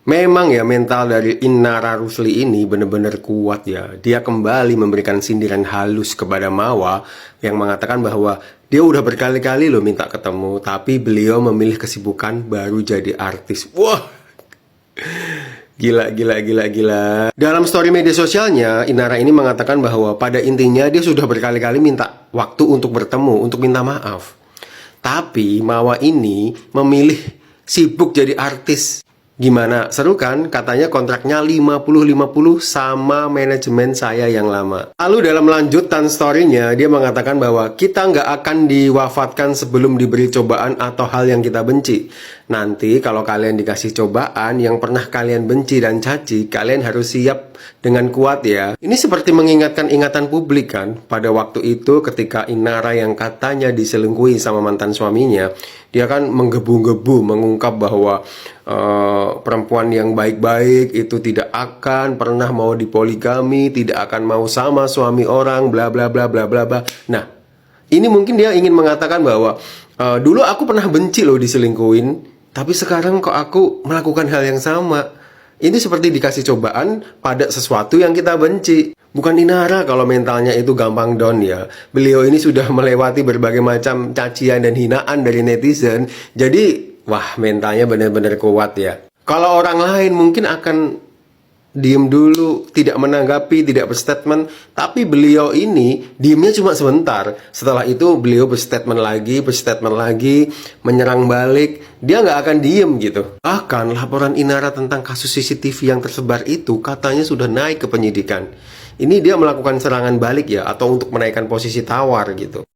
Memang ya mental dari Inara Rusli ini benar-benar kuat ya. Dia kembali memberikan sindiran halus kepada Mawa yang mengatakan bahwa dia udah berkali-kali loh minta ketemu, tapi beliau memilih kesibukan baru jadi artis. Wah, gila, gila, gila, gila. Dalam story media sosialnya, Inara ini mengatakan bahwa pada intinya dia sudah berkali-kali minta waktu untuk bertemu, untuk minta maaf. Tapi Mawa ini memilih sibuk jadi artis. Gimana? Seru kan? Katanya kontraknya 50-50 sama manajemen saya yang lama. Lalu dalam lanjutan story-nya, dia mengatakan bahwa kita nggak akan diwafatkan sebelum diberi cobaan atau hal yang kita benci. Nanti kalau kalian dikasih cobaan yang pernah kalian benci dan caci, kalian harus siap dengan kuat ya. Ini seperti mengingatkan ingatan publik kan. Pada waktu itu ketika Inara yang katanya diselingkuhi sama mantan suaminya, dia kan menggebu-gebu mengungkap bahwa perempuan yang baik-baik itu tidak akan pernah mau dipoligami, tidak akan mau sama suami orang, bla bla bla bla bla bla. Nah, ini mungkin dia ingin mengatakan bahwa dulu aku pernah benci loh diselingkuhin, tapi sekarang kok aku melakukan hal yang sama. Ini seperti dikasih cobaan pada sesuatu yang kita benci. Bukan Inara kalau mentalnya itu gampang down ya. Beliau ini sudah melewati berbagai macam cacian dan hinaan dari netizen. Jadi, wah, mentalnya benar-benar kuat ya. Kalau orang lain mungkin akan diem dulu, tidak menanggapi, tidak berstatement. Tapi beliau ini diemnya cuma sebentar. Setelah itu beliau berstatement lagi, menyerang balik. Dia nggak akan diem gitu. Bahkan laporan Inara tentang kasus CCTV yang tersebar itu katanya sudah naik ke penyidikan. Ini dia melakukan serangan balik ya, atau untuk menaikkan posisi tawar gitu.